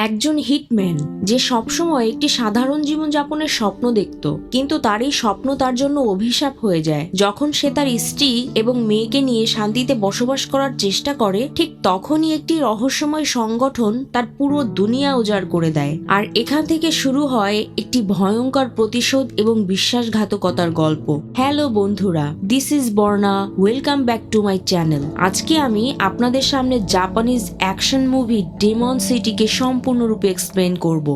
একজন হিটম্যান যে সবসময় একটি সাধারণ জীবনযাপনের স্বপ্ন দেখত, কিন্তু তার এই স্বপ্ন তার জন্য অভিশাপ হয়ে যায় যখন সে তার স্ত্রী এবং মেয়েকে নিয়ে শান্তিতে বসবাস করার চেষ্টা করে। ঠিক তখনই একটি রহস্যময় সংগঠন তার পুরো দুনিয়া উজাড় করে দেয়, আর এখান থেকে শুরু হয় একটি ভয়ঙ্কর প্রতিশোধ এবং বিশ্বাসঘাতকতার গল্প। হ্যালো বন্ধুরা, this is Barna, welcome back to my channel. আজকে আমি আপনাদের সামনে জাপানিজ অ্যাকশন মুভি ডেমন সিটিকে সম্পূর্ণরূপে এক্সপ্লেন করব।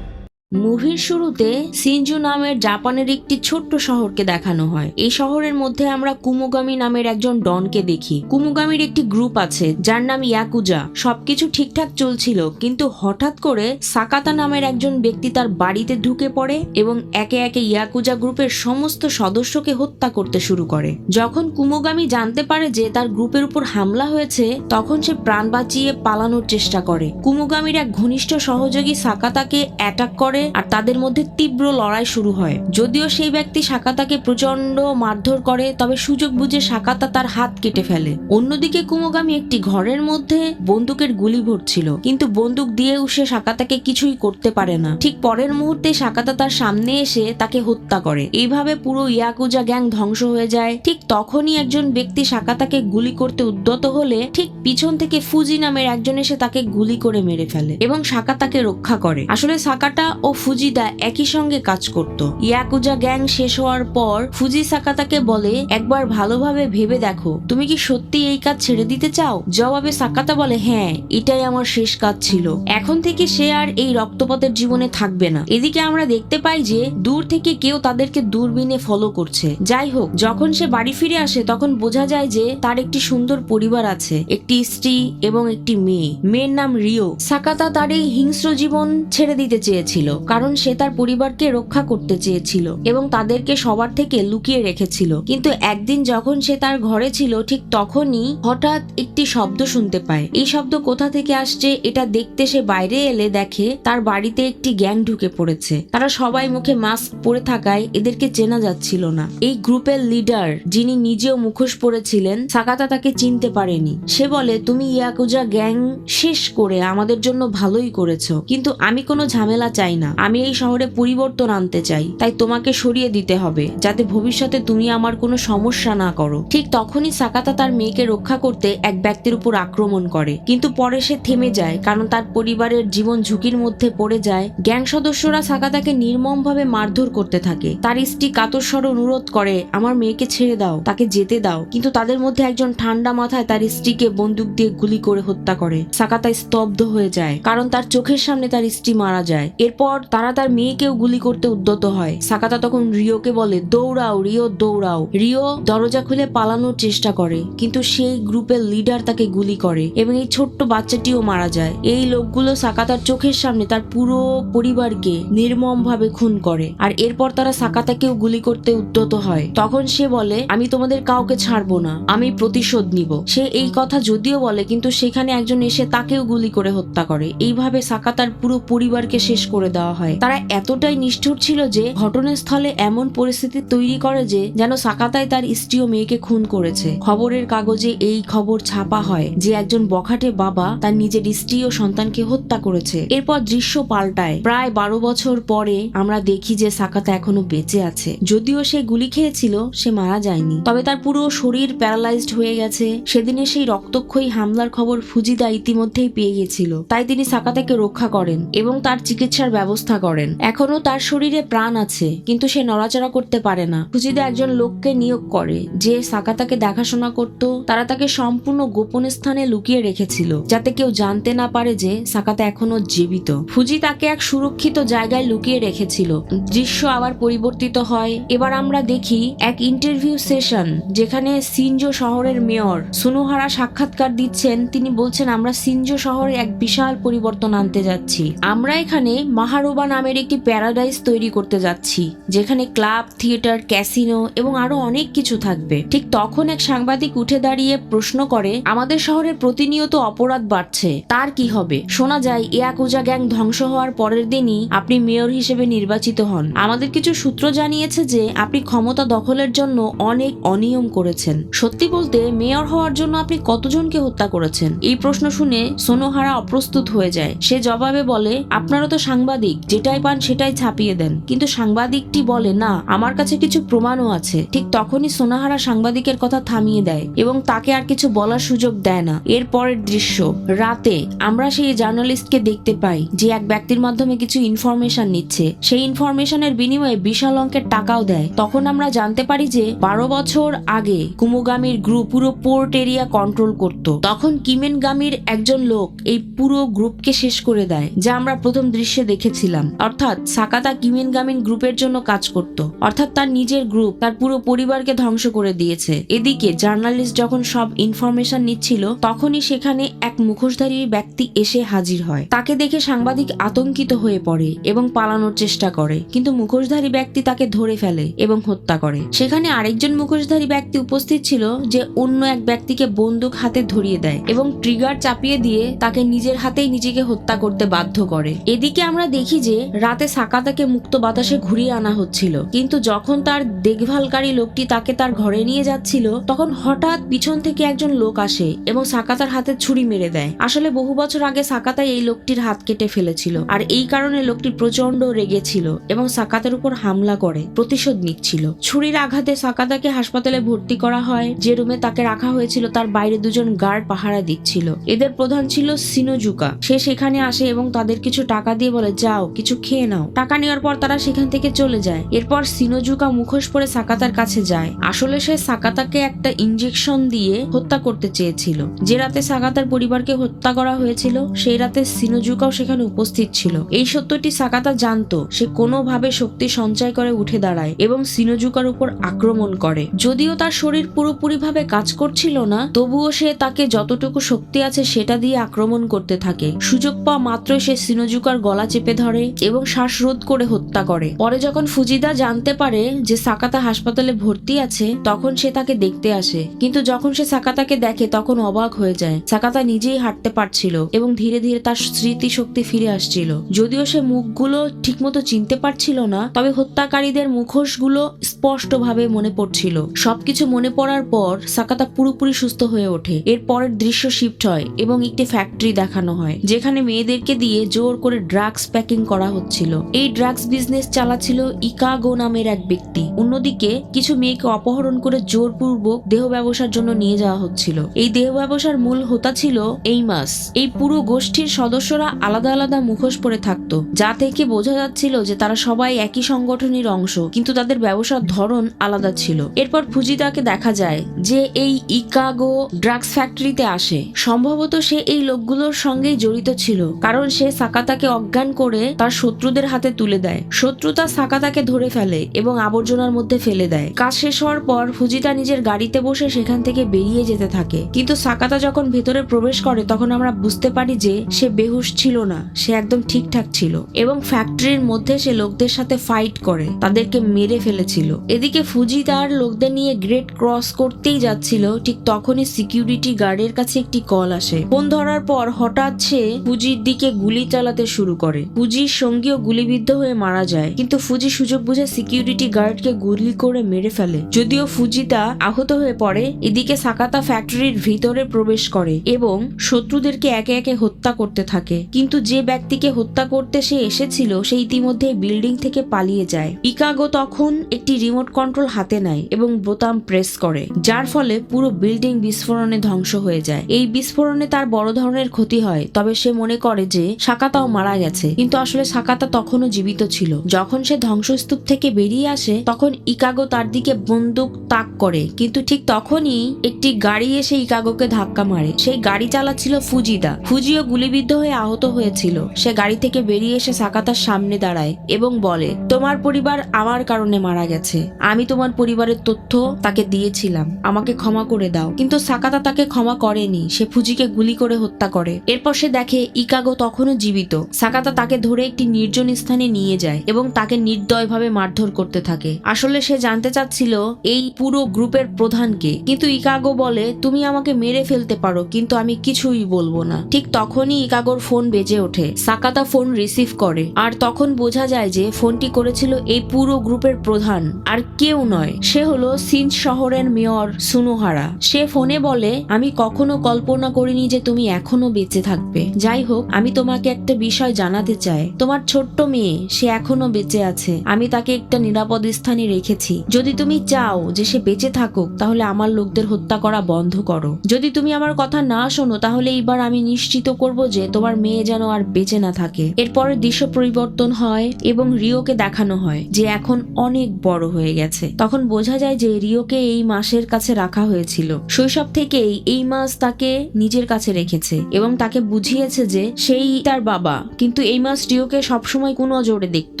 মুভির শুরুতে সিনজু নামের জাপানের একটি ছোট্ট শহরকে দেখানো হয়। এই শহরের মধ্যে আমরা কুমোগামি নামের একজন ডনকে দেখি। কুমোগামির একটি গ্রুপ আছে যার নাম ইয়াকুজা। সবকিছু ঠিকঠাক চলছিল, কিন্তু হঠাৎ করে সাকাতা নামের একজন ব্যক্তি তার বাড়িতে ঢুকে পড়ে এবং একে একে ইয়াকুজা গ্রুপের সমস্ত সদস্যকে হত্যা করতে শুরু করে। যখন কুমোগামি জানতে পারে যে তার গ্রুপের উপর হামলা হয়েছে, তখন সে প্রাণ বাঁচিয়ে পালানোর চেষ্টা করে। কুমোগামির এক ঘনিষ্ঠ সহযোগী সাকাতাকে অ্যাটাক করে আর তাদের মধ্যে তীব্র লড়াই শুরু হয়। যদিও সেই ব্যক্তি সাকাতাকে প্রচন্ড মারধর করে, তবে সুযোগ বুঝে সাকাতা তার হাত কেটে ফেলে। অন্যদিকে কুমোগামি একটি ঘরের মধ্যে বন্দুকের গুলি ভরছিল, কিন্তু বন্দুক দিয়েও সে সাকাতাকে কিছুই করতে পারে না। ঠিক পরের মুহূর্তে সাকাতা তার সামনে এসে তাকে হত্যা করে। এইভাবে পুরো ইয়াকুজা গ্যাং ধ্বংস হয়ে যায়। ঠিক তখনই একজন ব্যক্তি সাকাতাকে গুলি করতে উদ্যত হলে ঠিক পিছন থেকে ফুজি নামের একজন এসে তাকে গুলি করে মেরে ফেলে এবং সাকাতাকে রক্ষা করে। আসলে সাকাতা ও ফুজিদা একই সঙ্গে কাজ করত। ইয়াকুজা গ্যাং শেষ হওয়ার পর ফুজি সাকাতাকে বলে, একবার ভালোভাবে ভেবে দেখো, তুমি কি সত্যি এই কাজ ছেড়ে দিতে চাও? জবাবে সাকাতা বলে, হ্যাঁ, এটাই আমার শেষ কাজ ছিল। এখন থেকে সে আর এই রক্তপাতের জীবনে থাকবে না। এদিকে আমরা দেখতে পাই যে দূর থেকে কেউ তাদেরকে দূরবীনে ফলো করছে। যাই হোক, যখন সে বাড়ি ফিরে আসে তখন বোঝা যায় যে তার একটি সুন্দর পরিবার আছে, একটি স্ত্রী এবং একটি মেয়ে। মেয়ের নাম রিও। সাকাতা তার এই হিংস্র জীবন ছেড়ে দিতে চেয়েছিল, কারণ সে তার পরিবারকে রক্ষা করতে চেয়েছিল এবং তাদেরকে সবার থেকে লুকিয়ে রেখেছিল। কিন্তু একদিন যখন সে তার ঘরে ছিল, ঠিক তখনই হঠাৎ একটি শব্দ শুনতে পায়। এই শব্দ কোথা থেকে আসছে এটা দেখতে সে বাইরে এলে দেখে তার বাড়িতে একটি গ্যাং ঢুকে পড়েছে। তারা সবাই মুখে মাস্ক পরে থাকায় এদেরকে চেনা যাচ্ছিল না। এই গ্রুপের লিডার, যিনি নিজেও মুখোশ পরেছিলেন, সাকাতা তাকে চিনতে পারেনি। সে বলে, তুমি ইয়াকুজা গ্যাং শেষ করে আমাদের জন্য ভালোই করেছো, কিন্তু আমি কোনো ঝামেলা চাই না। আমি এই শহরে পরিবর্তন আনতে চাই, তাই তোমাকে সরিয়ে দিতে হবে যাতে ভবিষ্যতে তুমি আমার কোনো সমস্যা না করো। ঠিক তখনই সাকাতা তার মেয়েকে রক্ষা করতে এক ব্যক্তির উপর আক্রমণ করে, কিন্তু পরে সে থেমে যায় কারণ তার পরিবারের জীবন ঝুঁকির মধ্যে পড়ে যায়। গ্যাং সদস্যরা সাকাতাকে নির্মমভাবে মারধর করতে থাকে। তার স্ত্রী কাতর স্বরে অনুরোধ করে, আমার মেয়েকে ছেড়ে দাও, তাকে যেতে দাও। কিন্তু তাদের মধ্যে একজন ঠান্ডা মাথায় তার স্ত্রীকে বন্দুক দিয়ে গুলি করে হত্যা করে। সাকাতা স্তব্ধ হয়ে যায় কারণ তার চোখের সামনে তার স্ত্রী মারা যায়। এরপর তারা তার মেয়েকেও গুলি করতে উদ্যত হয়। সাকাতা তখন রিওকে বলে, দৌড়াও রিও, দৌড়াও। রিও দরজা খুলে পালানোর চেষ্টা করে, কিন্তু সেই গ্রুপের লিডার তাকে গুলি করে এবং এই ছোট্ট বাচ্চাটিও মারা যায়। এই লোকগুলো সাকাতার চোখের সামনে তার পুরো পরিবারকে নির্মমভাবে খুন করে, আর এরপর তারা সাকাতাকেও গুলি করতে উদ্যত হয়। তখন সে বলে, আমি তোমাদের কাউকে ছাড়বো না, আমি প্রতিশোধ নিব। সে এই কথা যদিও বলে, কিন্তু সেখানে একজন এসে তাকেও গুলি করে হত্যা করে। এইভাবে সাকাতার পুরো পরিবারকে শেষ করে দেওয়া হয়। তারা এতটাই নিষ্ঠুর ছিল যে ঘটনাস্থলে এমন পরিস্থিতি তৈরি করে যে যেন সাকাতাই তার স্ত্রী ও মেয়েকে খুন করেছে। খবরের কাগজে এই খবর ছাপা হয় যে একজন বখাটে বাবা তার নিজের স্ত্রী ও সন্তানকে হত্যা করেছে। এরপর দৃশ্য পাল্টায়। প্রায় 12 বছর পরে আমরা দেখি যে সাকাতা এখনো বেঁচে আছে। যদিও সে গুলি খেয়েছিল, সে মারা যায়নি, তবে তার পুরো শরীর প্যারালাইজড হয়ে গেছে। সেদিনে সেই রক্তক্ষয়ী হামলার খবর ফুজিদা ইতিমধ্যেই পেয়ে গেছিল, তাই তিনি সাকাতাকে রক্ষা করেন এবং তার চিকিৎসার ব্যবস্থা করেন। এখনো তার শরীরে প্রাণ আছে, কিন্তু সে নড়াচড়া করতে পারে না। ফুজিদা একজন লোককে নিয়োগ করে যে সাকাতাকে দেখাশোনা করত। তারা তাকে সম্পূর্ণ গোপন স্থানে লুকিয়ে রেখেছিল যাতে কেউ জানতে না পারে যে সাকাতা এখনো জীবিত। ফুজি তাকে এক সুরক্ষিত জায়গায় লুকিয়ে রেখেছিল। দৃশ্য আবার পরিবর্তিত হয়। এবার আমরা দেখি এক ইন্টারভিউ সেশন, যেখানে সিনজো শহরের মেয়র সুনোহারা সাক্ষাৎকার দিচ্ছেন। তিনি বলছেন, আমরা সিনজো শহরে এক বিশাল পরিবর্তন আনতে যাচ্ছি। আমরা এখানে মাহারোবা নামের একটি প্যারাডাইস তৈরি করতে যাচ্ছি, যেখানে ক্লাব, থিয়েটার, ক্যাসিনো এবং আরো অনেক কিছু থাকবে। ঠিক তখন এক সাংবাদিক উঠে দাঁড়িয়ে প্রশ্ন করে, আমাদের শহরে প্রতিনিয়ত অপরাধ বাড়ছে, তার কি হবে? শোনা যায় ইয়াকুজা গ্যাং ধ্বংস হওয়ার পরের দিনই আপনি মেয়র হিসেবে নির্বাচিত হন। আমাদের কিছু সূত্র জানিয়েছে যে আপনি ক্ষমতা দখলের জন্য অনেক অনিয়ম করেছেন। সত্যি বলতে মেয়র হওয়ার জন্য আপনি কতজনকে হত্যা করেছেন? এই প্রশ্ন শুনে সোনোহারা অপ্রস্তুত হয়ে যায়। সে জবাবে বলে, আপনারা তো সাংবাদিক, যেটাই পান সেটাই ছাপিয়ে দেন। কিন্তু সাংবাদিকটি বলে, না, আমার কাছে কিছু প্রমাণও আছে। ঠিক তখনই সোনোহারা সাংবাদিকের কথা থামিয়ে দেয় এবং তাকে আর কিছু বলার সুযোগ দেয় না। এর পরের দৃশ্য, রাতে আমরা সেই জার্নালিস্টকে দেখতে পাই যে এক ব্যক্তির মাধ্যমে কিছু ইনফরমেশন নিচ্ছে। সেই ইনফরমেশনের বিনিময়ে বিশাল অঙ্কের টাকাও দেয়। তখন আমরা জানতে পারি যে 12 বছর আগে কুমোগামির গ্রুপ পুরো পোর্ট এরিয়া কন্ট্রোল করত। তখন কিমেনগামির একজন লোক এই পুরো গ্রুপকে শেষ করে দেয়, যা আমরা প্রথম দৃশ্যে দেখেছিলাম। অর্থাৎ সাকাতা কিমেনগামিন গ্রুপের জন্য কাজ করত, অর্থাৎ তার নিজের গ্রুপ তার পুরো পরিবারকে ধ্বংস করে দিয়েছে। এদিকে জার্নালিস্ট যখন সব ইনফরমেশন নিচ্ছিল, তখনই সেখানে এক মুখোশধারী ব্যক্তি এসে হাজির হয়। তাকে দেখে সাংবাদিক আতঙ্কিত হয়ে পড়ে এবং পালানোর চেষ্টা করে, কিন্তু মুখোশধারী ব্যক্তি তাকে ধরে ফেলে এবং হত্যা করে। সেখানে আরেকজন মুখোশধারী ব্যক্তি উপস্থিত ছিল, যে অন্য এক ব্যক্তিকে বন্দুক হাতে ধরিয়ে দেয় এবং ট্রিগার চাপিয়ে দিয়ে তাকে নিজের হাতেই নিজেকে হত্যা করতে বাধ্য করে। এদিকে আমরা দেখি যে রাতে সাকাতাকে মুক্ত বাতাসে ঘুরিয়ে আনা হচ্ছিল, কিন্তু যখন তার দেখভালকারী লোকটি তাকে তার ঘরে নিয়ে যাচ্ছিল, তখন হঠাৎ পিছন থেকে একজন লোক আসে এবং সাকাতার হাতে ছুরি মেরে দেয়। আসলে বহু বছর আগে সাকাতা এই লোকটির হাত কেটে ফেলেছিল, আর এই কারণে লোকটি প্রচন্ড রেগেছিল এবং সাকাতার উপর হামলা করে প্রতিশোধ নিচ্ছিল। ছুরির আঘাতে সাকাতাকে হাসপাতালে ভর্তি করা হয়। যে রুমে তাকে রাখা হয়েছিল তার বাইরে দুজন গার্ড পাহারা দিচ্ছিল। এদের প্রধান ছিল সিনোজুকা। সে সেখানে আসে এবং তাদের কিছু টাকা দিয়ে বলে, যাও কিছু খেয়ে নাও। টাকা নেওয়ার পর তারা সেখান থেকে চলে যায়। এরপর সিনোজুকা মুখোশ পরে সাকাতার কাছে যায়। আসলে সে সাকাতাকে একটা ইনজেকশন দিয়ে হত্যা করতে চেয়েছিল। যে রাতে সাকাতার পরিবারকে হত্যা করা হয়েছিল, সেই রাতে সিনোজুকাও সেখানে উপস্থিত ছিল। এই সত্যটি সাকাতা জানতো। সে কোনোভাবে শক্তি সঞ্চয় করে উঠে দাঁড়ায় এবং সিনোজুকার উপর আক্রমণ করে। যদিও তার শরীর পুরোপুরিভাবে কাজ করছিল না, তবুও সে তাকে যতটুকু শক্তি আছে সেটা দিয়ে আক্রমণ করতে থাকে। সুযোগ পাওয়া মাত্রই সে সিনোজুকার গলা চেপে ধরে এবং শ্বাসরোধ করে হত্যা করে। পরে যখন ফুজিদা জানতে পারে যে সাকাতা হাসপাতালে ভর্তি আছে, তখন সে তাকে দেখতে আসে। কিন্তু যখন সে সাকাতাকে দেখে তখন অবাক হয়ে যায়। সাকাতা নিজেই হাঁটতে পারছিল এবং ধীরে ধীরে তার স্মৃতি শক্তি ফিরে আসছিল। যদিও সে মুখগুলো ঠিকমতো চিনতে পারছিল না, তবে হত্যাকারীদের মুখোশগুলো স্পষ্টভাবে মনে পড়ছিল। সবকিছু মনে পড়ার পর সাকাতা পুরোপুরি সুস্থ হয়ে ওঠে। এর পরের দৃশ্য শিফট হয় এবং একটি ফ্যাক্টরি দেখানো হয়, যেখানে মেয়েদেরকে দিয়ে জোর করে ড্রাগস প্যাকিং করা হচ্ছিল। এই ড্রাগস বিজনেস চালাচ্ছিল ইকাগো নামের এক ব্যক্তি। অন্যদিকে কিছু মেয়েকে অপহরণ করে জোরপূর্বক দেহ ব্যবসার জন্য নিয়ে যাওয়া হচ্ছিল। এই দেহ ব্যবসার মূল হোতা ছিল এইমাস। এই পুরো গোষ্ঠীর সদস্যরা আলাদা আলাদা মুখোশ পরে থাকতো, যা থেকে বোঝা যাচ্ছিল যে তারা সবাই একই সংগঠনের অংশ, কিন্তু তাদের ব্যবসার ধরন আলাদা ছিল। এরপর ফুজিদাকে দেখা যায় যে এই ইকাগো ড্রাগস ফ্যাক্টরিতে আসে। সম্ভবত সে এই লোকগুলোর সঙ্গেই জড়িত ছিল, কারণ সে সাকাতাকে অজ্ঞান করে তার শত্রুদের হাতে তুলে দেয়। শত্রুতা সাকাতাকে ধরে ফেলে এবং আবর্জনার মধ্যে ফেলে দেয়। কাজ শেষ হওয়ার পর ফুজিতা নিজের গাড়িতে বসে সেখান থেকে বেরিয়ে যেতে থাকে, কিন্তু সাকাতা যখন ভেতরে প্রবেশ করে তখন আমরা বুঝতে পারি যে সে বেহুশ ছিল না, সে একদম ঠিকঠাক ছিল এবং ফ্যাক্টরির মধ্যে সে লোকদের সাথে ফাইট করে তাদেরকে মেরে ফেলেছিল। এদিকে ফুজি তার লোকদের নিয়ে গ্রেট ক্রস করতেই যাচ্ছিল, ঠিক তখনই সিকিউরিটি গার্ডের কাছে একটি কল আসে। ফোন ধরার পর হঠাৎ সে ফুজির দিকে গুলি চালাতে শুরু করে। ফুজির সঙ্গীও গুলিবিদ্ধ হয়ে মারা যায়, কিন্তু ফুজি সুযোগ বুঝে সিকিউরিটি গার্ডকে গুলি করে মেরে ফেলে। যদিও ফুজিতা আহত হয়ে পড়ে, এদিকে সাকাতা ফ্যাক্টরির ভিতরে প্রবেশ করে এবং শত্রুদেরকে একে একে হত্যা করতে থাকে। কিন্তু যে ব্যক্তিকে হত্যা করতে সে এসেছিল সে ইতিমধ্যে বিল্ডিং থেকে পালিয়ে যায়। ইকাগো তখন একটি রিমোট কন্ট্রোল হাতে নেয় এবং বোতাম প্রেস করে, যার ফলে পুরো বিল্ডিং বিস্ফোরণে ধ্বংস হয়ে যায়। এই বিস্ফোরণে তার বড় ধরনের ক্ষতি হয়, তবে সে মনে করে যে সাকাতাও মারা গেছে, কিন্তু আসলে সাকাতা তখনও জীবিত ছিল। যখন সে ধ্বংসস্তূপ থেকে বেরিয়ে আসে তখন ইকাগো তার দিকে বন্দুক তাক করে, কিন্তু ঠিক তখনই একটি গাড়ি এসে ইকাগোকে ধাক্কা মারে। সেই গাড়ি চালাচ্ছিল ফুজিদা। ফুজিও গুলিবিদ্ধ হয়ে আহত হয়েছিল। সে গাড়ি থেকে বেরিয়ে এসে সাকাতার সামনে দাঁড়ায় এবং বলে, তোমার পরিবার আমার কারণে মারা গেছে। করেছে। আমি তোমার পরিবারের তথ্য তাকে দিয়েছিলাম, আমাকে ক্ষমা করে দাও। কিন্তু সাকাতা তাকে ক্ষমা করেনি, সে ফুজিকে গুলি করে হত্যা করে। এরপর সে দেখে ইকাগো তখনও জীবিত। সাকাতা তাকে ধরে একটি নির্জন স্থানে নিয়ে যায় এবং তাকে নির্দয়ভাবে মারধর করতে থাকে। আসলে সে জানতে চাচ্ছিল এই পুরো গ্রুপের প্রধানকে, কিন্তু ইকাগো বলে তুমি আমাকে মেরে ফেলতে পারো, কিন্তু আমি কিছুই বলবো না। ঠিক তখনই ইকাগোর ফোন বেজে ওঠে। সাকাতা ফোন রিসিভ করে, আর তখন বোঝা যায় যে ফোনটি করেছিল এই পুরো গ্রুপের প্রধান, আর কেউ নয়, সে হলো সিনজ শহরের মেয়র সুনোহারা। সে ফোনে বলে আমি কখনো কল্পনা করিনি যে তুমি এখনো বেঁচে থাকবে। যাই হোক, আমি তোমাকে একটা বিষয় জানাতে চাই। তোমার ছোট্ট মেয়ে, সে এখনো বেঁচে আছে। আমি তাকে একটা নিরাপদ স্থানে রেখেছি। যদি তুমি চাও যে সে বেঁচে থাকুক, তাহলে আমার লোকদের হত্যা করা বন্ধ করো। যদি তুমি আমার কথা না শোনো, তাহলে এইবার আমি নিশ্চিত করব যে তোমার মেয়ে যেন আর বেঁচে না থাকে। এরপরে দৃশ্য পরিবর্তন হয় এবং রিওকে দেখানো হয় যে এখন অনেক বড় হয়ে গেছে। তখন বোঝা যায় যে রিওকে এই মাসের কাছে রাখা হয়েছিল। শৈশব থেকেই এই মাস তাকে নিজের কাছে রেখেছে এবং তাকে বুঝিয়েছে যে সেই তার বাবা। কিন্তু এই মাস রিওকে সবসময় কুনজরে দেখত।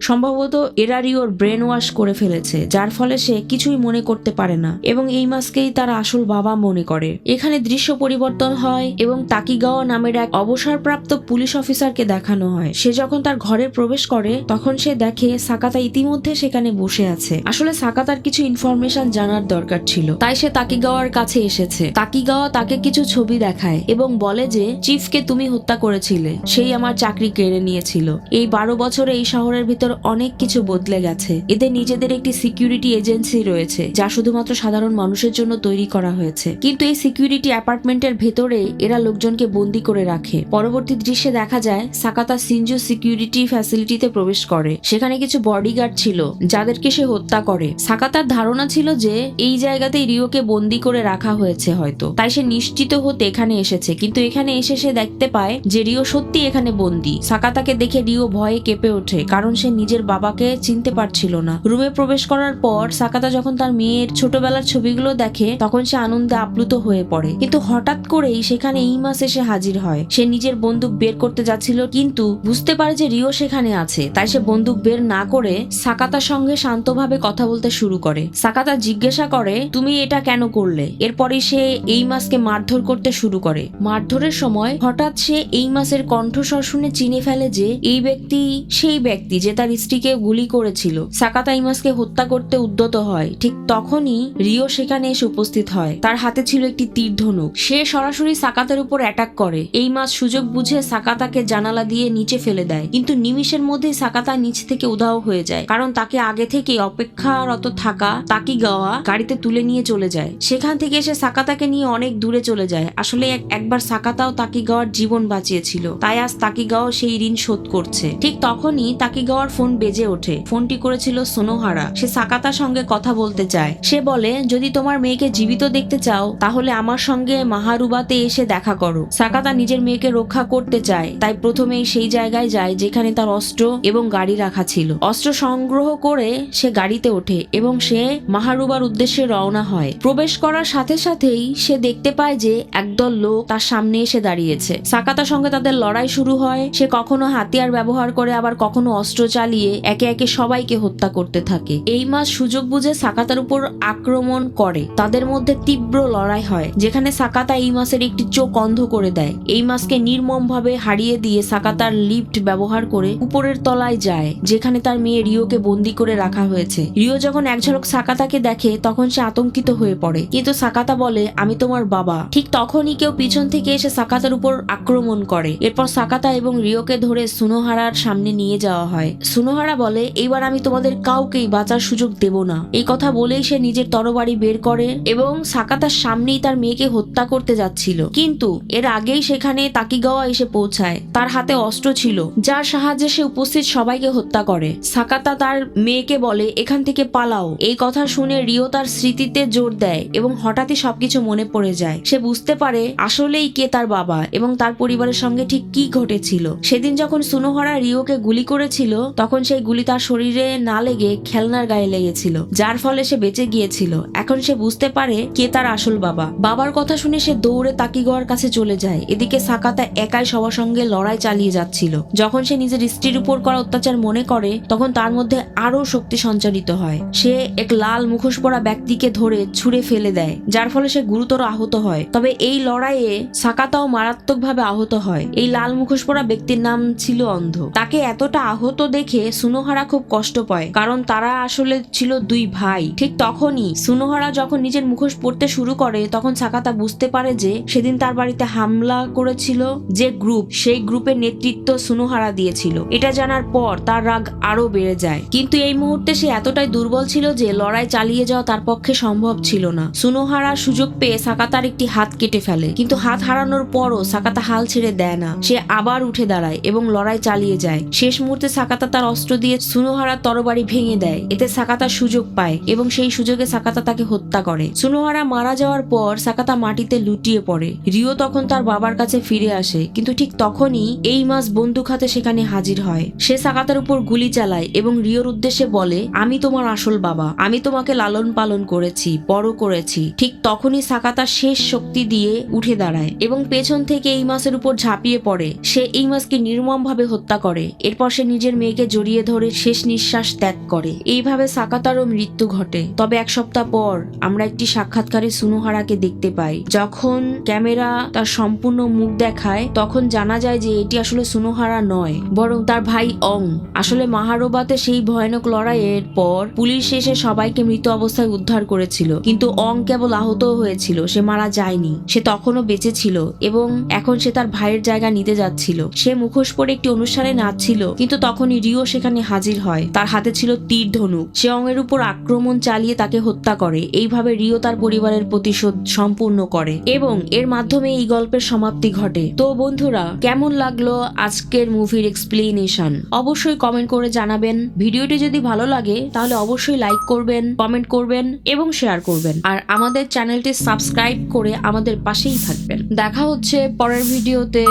সম্ভবত এরা রিওর ব্রেন ওয়াশ করে ফেলেছে, যার ফলে সে কিছুই মনে করতে পারে না এবং এই মাসকেই তার আসল বাবা মনে করে। এখানে দৃশ্য পরিবর্তন হয় এবং তাকিগাওয়া নামের এক অবসরপ্রাপ্ত পুলিশ অফিসারকে দেখানো হয়। সে যখন তার ঘরে প্রবেশ করে, তখন সে দেখে সাকাতা ইতিমধ্যে সেখানে বসে আছে। আসলে সাকাতার কিছু ইনফরমেশন জানার দরকার ছিল, তাই সে তাকিগাওয়ার কাছে এসেছে। তাকিগাওয়া তাকে কিছু ছবি দেখায় এবং বলে যে চিফকে তুমি হত্যা করেছিলে, সেই আমার চাকরি কেড়ে নিয়েছিল। এই 12 বছরে এই শহরের ভিতর অনেক কিছু বদলে গেছে। এদের নিজেদের একটি সিকিউরিটি এজেন্সি রয়েছে, যা শুধুমাত্র সাধারণ মানুষের জন্য তৈরি করা হয়েছে। কিন্তু এই সিকিউরিটি অ্যাপার্টমেন্টের ভেতরে এরা লোকজনকে বন্দি করে রাখে। পরবর্তী দৃশ্যে দেখা যায় সাকাতা সিনজু সিকিউরিটি ফ্যাসিলিটিতে প্রবেশ করে। সেখানে কিছু বডিগার্ড ছিল যাদেরকে সে হত্যা করে। সাকাতার ধারণা ছিল যে এই জায়গাতেই রিওকে বন্দি করে রাখা হয়েছে হয়তো, তাই সে নিশ্চিত হতে এখানে এসেছে। কিন্তু এখানে এসে সে দেখতে পায় যে রিও সত্যি এখানে বন্দি। সাকাতাকে দেখে রিও ভয়ে কেঁপে ওঠে, কারণ সে নিজের বাবাকে চিনতে পারছিল না। রুমে প্রবেশ করার পর সাকাতা যখন তার মেয়ের ছোটবেলার ছবিগুলো দেখে, তখন সে আনন্দে আপ্লুত হয়ে পড়ে। কিন্তু হঠাৎ করেই সেখানে ইমাস এসে হাজির হয়। সে নিজের বন্দুক বের করতে যাচ্ছিল, কিন্তু বুঝতে পারে যে রিও সেখানে আছে, তাই সে বন্দুক বের না করে সাকাতার সঙ্গে শান্তভাবে কথা বলতে শুরু করে। সাকাতা জিজ্ঞাসা করে তুমি এটা কেন করলে। এরপরে সে এই মাসকে মারধর করতে শুরু করে। মারধরের সময় হঠাৎ সে এই মাসের কণ্ঠস্বর শুনে চিনে ফেলে যে এই ব্যক্তি সেই ব্যক্তি যে তার স্ত্রীকে গুলি করেছিল। সাকাতা ইমাসকে হত্যা করতে উদ্যত হয়। ঠিক তখনই রিও সেখানে এসে উপস্থিত হয়। তার হাতে ছিল একটি তীর ধনুক। সে সরাসরি সাকাতার উপর অ্যাটাক করে। এই মাস সুযোগ বুঝে সাকাতাকে জানালা দিয়ে নিচে ফেলে দেয়, কিন্তু নিমিষের মধ্যেই সাকাতা নিচ থেকে উধাও হয়ে যায়, কারণ তাকে আগে থেকে অপেক্ষারত থাকা তাকিগাওয়া গাড়িতে তুলে নিয়ে চলে যায়। সেখান থেকে এসে সাকাতাকে নিয়ে অনেক দূরে চলে যায়। আসলে একবার সাকাতাও তাকিগাওয়ার জীবন বাঁচিয়েছিল, তাই আজ তাকিগাওয়া সেই ঋণ শোধ করছে। ঠিক তখনই তাকিগাওয়ার ফোন বেজে ওঠে। ফোনটি করেছিল সোনোহারা। সে সাকাতার সঙ্গে কথা বলতে চায়। সে বলে যদি তোমার মেয়েকে জীবিত দেখতে চাও, তাহলে আমার সঙ্গে মাহারুবাতে এসে দেখা করো। সাকাতা নিজের মেয়েকে রক্ষা করতে চায়, তাই প্রথমেই সেই জায়গায় যায় যেখানে তার অস্ত্র এবং গাড়ি রাখা ছিল। অস্ত্র সংগ্রহ করে সে গাড়িতে ওঠে এবং সে মাহারুবার উদ্দেশ্যে রওনা হয়। প্রবেশ করার সাথে সাথেই সে দেখতে পায় যে একদল লোক তার সামনে এসে দাঁড়িয়েছে। সাকাতার সঙ্গে তাদের লড়াই শুরু হয়। সে কখনো হাতিয়ার ব্যবহার করে, আবার কখনো অস্ত্র চালিয়ে একে একে সবাইকে হত্যা করতে থাকে। এই মাস সুযোগ বুঝে সাকাতার উপর আক্রমণ করে। তাদের মধ্যে তীব্র লড়াই হয়, যেখানে সাকাতা এই মাসের একটি চোখ অন্ধ করে দেয়। এই মাসকে নির্মমভাবে হারিয়ে দিয়ে সাকাতার লিফট ব্যবহার করে উপরের তলায় যায়, যেখানে তার মেয়ে রিওকে বন্দি করে রাখা হয়েছে। রিও যখন এক ঝলক সাকাতাকে দেখে, তখন সে আতঙ্কিত হয়ে পড়ে, কিন্তু সাকাতা বলে আমি তোমার বাবা। ঠিক তখনই কেউ পিছন থেকে এসে সাকাতার উপর আক্রমণ করে। এরপর সাকাতা এবং রিওকে ধরে সুনোহারার সামনে নিয়ে যাওয়া হয়। সুনোহারা বলে এইবার আমি তোমাদের কাউকেই বাঁচার সুযোগ দেব না। এই কথা বলেই সে নিজের তরবারি বের করে এবং সাকাতার সামনেই তার মেয়েকে হত্যা করতে যাচ্ছিল। কিন্তু এর আগেই সেখানে তাকিগাওয়া এসে পৌঁছায়। তার হাতে অস্ত্র ছিল, যার সাহায্যে সে উপস্থিত সবাইকে হত্যা করে। সাকাতা তার মেয়েকে বলে এখান থেকে পালাও। এই কথা শুনে রিও তার স্মৃতিতে জোর দেয় এবং হঠাৎই সবকিছু মনে পড়ে যায়। সে বুঝতে পারে আসলেই কে তার বাবা এবং তার পরিবারের সঙ্গে ঠিক কি ঘটেছিল। সেদিন যখন সুনোহারা রিওকে গুলি করেছিল, তখন সেই গুলি তার শরীরে না লেগে খেলনার গায়ে লেগেছিল, যার ফলে সে বেঁচে গিয়েছিল। এখন সে বুঝতে পারে কে তার আসল বাবা। বাবার কথা শুনে সে দৌড়ে তাকিগাওয়ার কাছে চলে যায়। এদিকে সাকাতা একাই সবার সঙ্গে লড়াই চালিয়ে যাচ্ছিল। যখন সে নিজের স্ত্রীর উপর করা অত্যাচার মনে করে, তখন তার মধ্যে আরো শক্তি সঞ্চারিত সংঘটিত হয়। সে এক লাল মুখোশ পরা ব্যক্তিকে ধরে ছুঁড়ে ফেলে দেয়, যার ফলে সে গুরুতর আহত হয়। তবে এই লড়াইয়ে সাকাতাও মারাত্মকভাবে আহত হয়। এই লাল মুখোশ পরা ব্যক্তির নাম ছিল অন্ধ। তাকে এতটা আহত দেখে সুনোহারা খুব কষ্ট পায়, কারণ তারা আসলে ছিল দুই ভাই। ঠিক তখনই সুনোহারা যখন নিজের মুখোশ পরতে শুরু করে, তখন সাকাতা বুঝতে পারে যে সেদিন তার বাড়িতে হামলা করেছিল যে গ্রুপ, সেই গ্রুপের নেতৃত্ব সুনোহারা দিয়েছিল। এটা জানার পর তার রাগ আরো বেড়ে যায়, কিন্তু এই মুহূর্তে সে এতটাই দুর্বল ছিল যে লড়াই চালিয়ে যাওয়া তার পক্ষে সম্ভব ছিল না। সুনোহারা সুযোগ পেয়ে সাকাতার একটি হাত কেটে ফেলে, কিন্তু হাত হারানোর পরও সাকাতা হাল ছেড়ে দেয় না। সে আবার উঠে দাঁড়ায় এবং লড়াই চালিয়ে যায়। শেষ মুহূর্তে সাকাতা তার অস্ত্র দিয়ে সুনোহারার তরবারি ভেঙে দেয়। এতে সাকাতা সুযোগ পায় এবং সেই সুযোগে সাকাতা তাকে হত্যা করে। সুনোহারা মারা যাওয়ার পর সাকাতা মাটিতে লুটিয়ে পড়ে। রিও তখন তার বাবার কাছে ফিরে আসে, কিন্তু ঠিক তখনই এই মাস বন্দুক হাতে সেখানে হাজির হয়। সে সাকাতার উপর গুলি চালায় এবং রিওর উদ্দেশ্যে বলে, আমি তোমার আসল বাবা, আমি তোমাকে লালন পালন করেছি, বড় করেছি। ঠিক তখনই সাকাতা শেষ শক্তি দিয়ে উঠে দাঁড়ায় এবং পেছন থেকে এই মাসের উপর ঝাঁপিয়ে পড়ে। সে এই মাসকে নির্মমভাবে হত্যা করে। এরপর সে নিজের মেয়েকে জড়িয়ে ধরে শেষ নিঃশ্বাস ত্যাগ করে। এইভাবে সাকাতারও মৃত্যু ঘটে। তবে এক সপ্তাহ পর আমরা একটি সাক্ষাৎকারে সুনোহারাকে দেখতে পাই। যখন ক্যামেরা তার সম্পূর্ণ মুখ দেখায়, তখন জানা যায় যে এটি আসলে সুনোহারা নয়, বরং তার ভাই অং। আসলে মাহারোবাতে সেই ভয়ানক লড়াইয়ের পর পুলিশ এসে সবাইকে মৃত অবস্থায় উদ্ধার করেছিল, কিন্তু অং কেবল আহত হয়েছিল, সে মারা যায়নি। সে তখনও বেঁচে ছিল এবং এখন সে তার ভাইয়ের জায়গা নিতে যাচ্ছিল। সে মুখোশ পরে একটি অনুষ্ঠানে নাচছিল, কিন্তু তখনই রিও সেখানে হাজির হয়। তার হাতে ছিল তীর ধনুক। সে অংয়ের উপর আক্রমণ চালিয়ে তাকে হত্যা করে। এইভাবে রিও তার পরিবারের প্রতিশোধ সম্পূর্ণ করে এবং এর মাধ্যমে এই গল্পের সমাপ্তি ঘটে। তো বন্ধুরা, কেমন লাগলো আজকের মুভির এক্সপ্লেনেশন অবশ্যই কমেন্ট করে জানাবেন। ভিডিওটি যদি ভালো লাগে তাহলে অবশ্যই লাইক করবেন, কমেন্ট করবেন এবং শেয়ার করবেন। আর আমাদের চ্যানেলটি সাবস্ক্রাইব করে আমাদের পাশেই থাকবেন। দেখা হচ্ছে পরের ভিডিওতে।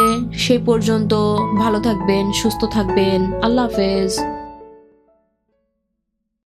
সেই পর্যন্ত ভালো থাকবেন, সুস্থ থাকবেন। আল্লাহ হাফেজ।